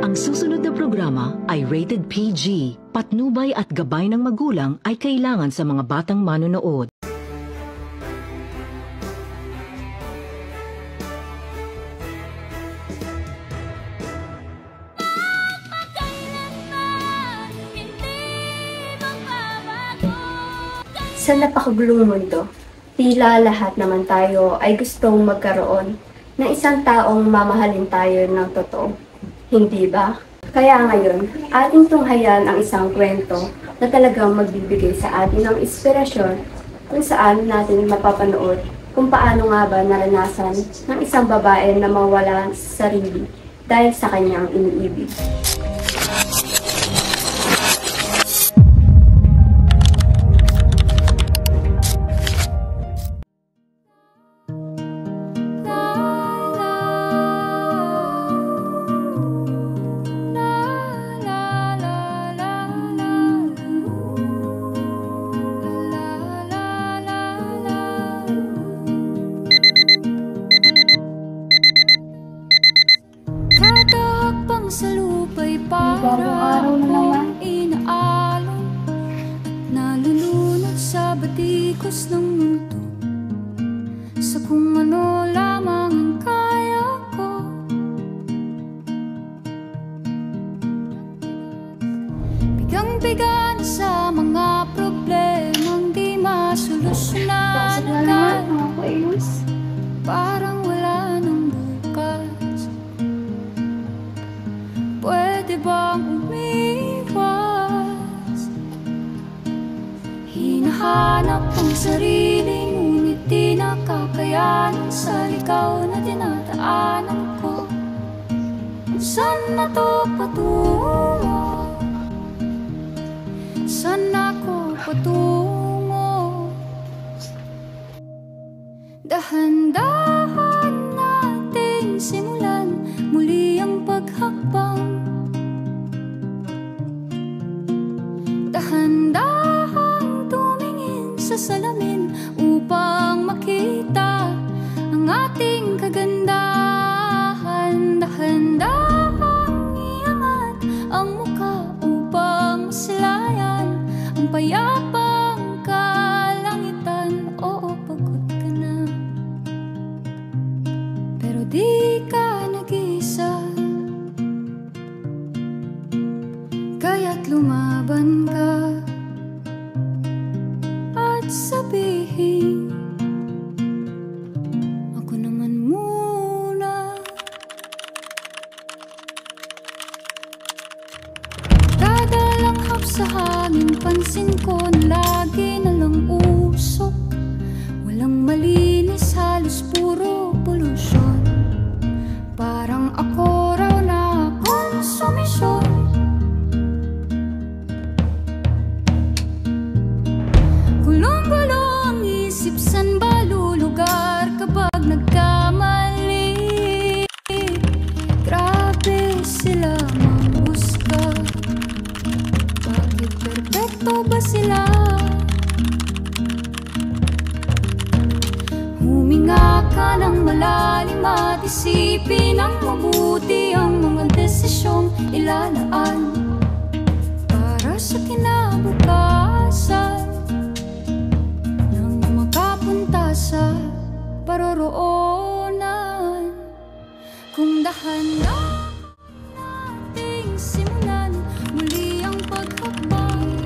Ang susunod na programa ay rated PG. Patnubay at gabay ng magulang ay kailangan sa mga batang manonood. Sa napakagulong mundo, tila lahat naman tayo ay gustong magkaroon ng isang taong mamahalin tayo ng totoo. Hindi ba? Kaya ngayon, ating tunghayan ang isang kwento na talagang magbibigay sa atin ng inspirasyon kung saan natin mapapanood kung paano nga ba naranasan ng isang babae na mawala sa sarili dahil sa kanyang iniibig. Sa lupa'y para akong inaalon at nalulunod sa batikos ng mundo, sa kung ano lamang ang kaya ko. Bigang-biga na sa mga problemang di masolusyonan agad, parang wala nang bukas. Pwede bang umiwas? Hinahanap ang sarili, ngunit di nakakayanan sa ligaw na dinadaanan ko. Kung saan na to patungo? Saan ako patungo? Dahan-dahan nating simulan muli ang paghakbang. Dahan-dahang tumingin sa salamin upang makita ang ating kagandahan. Dahan-dahang iangat ang mukha upang masilayan ang payapang kalangitan. Oo, pagod ka na, pero di ka nag-isa, kaya't lumaban ka at sabihin, ako naman muna. Kada langhap sa hangin, pansin ko na lagi na lang usok. Walang malinis, halos puro polusyon. Parang ako raw na konsumisyon. Gulong-gulo ang isip, san ba lulugar kapag nagkamali? Grabe sila mahusga, bakit perfecto ba sila? Huminga ka ng malalim at isipin ng mabuti ang mga desisyong ilalaan para sa kinabukasan, sa paroroonan. Kung dahan-dahan nating simulan muli ang paghakbang.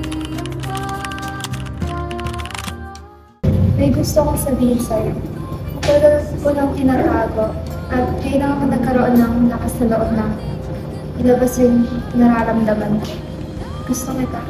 May gusto kong sabihin sa'yo. Matagal ko nang tinatago at kailangan ko nagkaroon ng lakas na loob na ilabas yung nararamdaman ko. Gusto kita.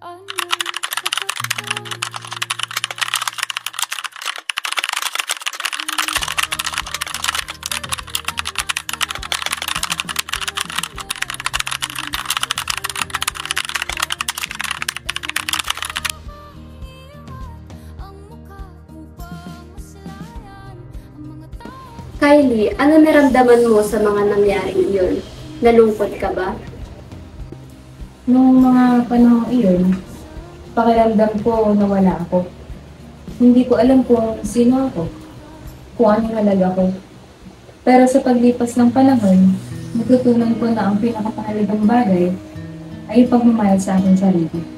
ano sa totoo. Ang mukha upang maslayan ang mga tao. Kylie, ano naramdaman mo sa mga nangyaring iyon? Nalungkot ka ba? Noong mga panahon iyon, pakiramdam ko na wala ako. Hindi ko alam kung sino ako, kung anong halaga ko. Pero sa paglipas ng panahon, natutunan ko na ang pinakamahalagang bagay ay yung pagmamahal sa aking sarili.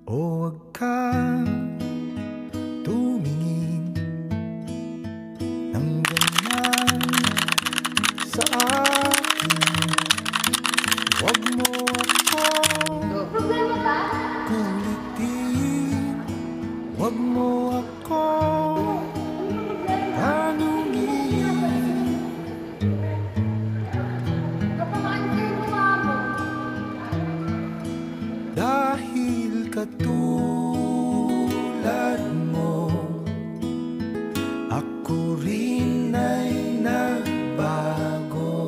O wag kang tumingin ng ganyan sa akin. Wag mo ako kulitin. Wag mo ako tanungin. Dahil katulad mo, ako rin ay nagbago.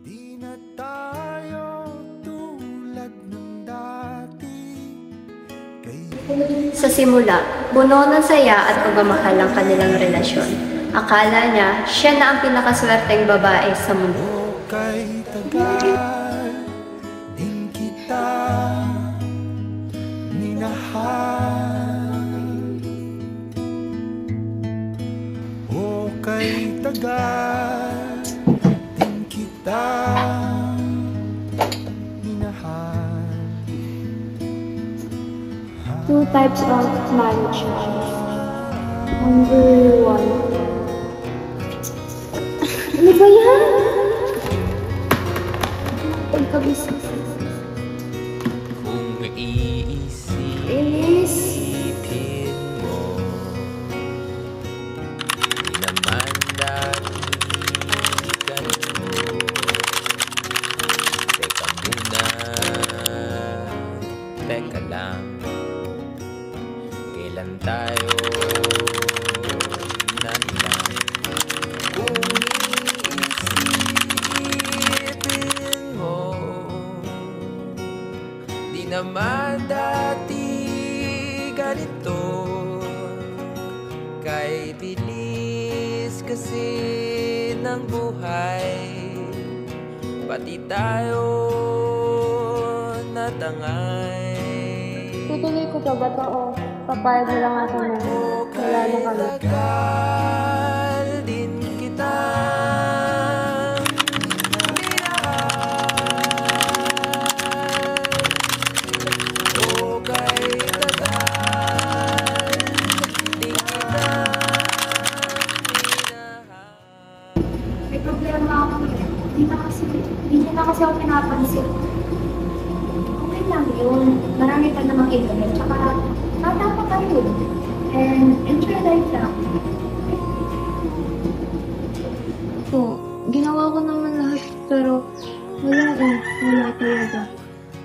Di na tayo tulad ng dati. Sa simula, puno ng saya at pagmamahal ang kanilang relasyon. Akala niya, siya na ang pinakaswerteng babae sa mundo. O kay tagal din kita minahal. O kay tagal din kita minahal. Two types of marriage. Number one. Ano ba yan? Pagkabisa. Kung Inis. iisipin mo, di naman dati ganito. Teka muna, teka lang, kailan tayo nandang? Kung iisipin mo, di naman dati ganito. Kay bilis kasi ng buhay, pati tayo natangay. Tutuloy ko pa ba ito o papayag mo lang ako na wala na kami? Tagal din kita minahal. O kay tagal din kita minahal. May problema ako. Hindi na kasi ako pinapansin. Okay lang yun. Marami pa namang iba. Tsaka, bata pa tayo. And enjoy life lang. So, ginawa ko naman lahat pero wala talaga.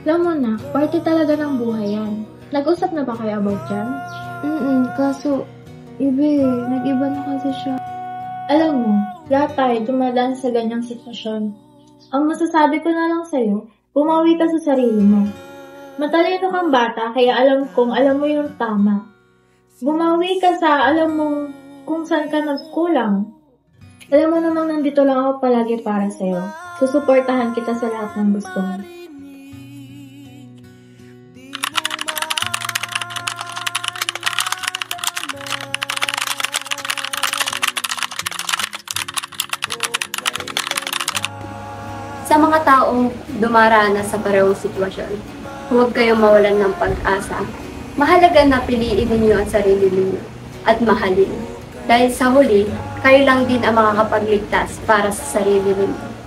Alam mo na, parte talaga ng buhay yan. Nag-usap na ba kayo about yan? Kaso, nag-iba na kasi siya. Alam mo, lahat tayo dumadaan sa ganyang sitwasyon. Ang masasabi ko na lang sa'yo, bumawi ka sa sarili mo. Matalino kang bata, kaya alam mo yung tama. Bumawi ka sa alam mo kung saan ka nagkulang. Alam mo namang nandito lang ako palagi para sa'yo. Susuportahan kita sa lahat ng gusto mo. Sa mga taong dumaranas sa parehong sitwasyon, huwag kayong mawalan ng pag-asa. Mahalaga na piliin ninyo ang sarili ninyo at mahalin. Dahil sa huli, kayo lang din ang makakapagligtas para sa sarili ninyo.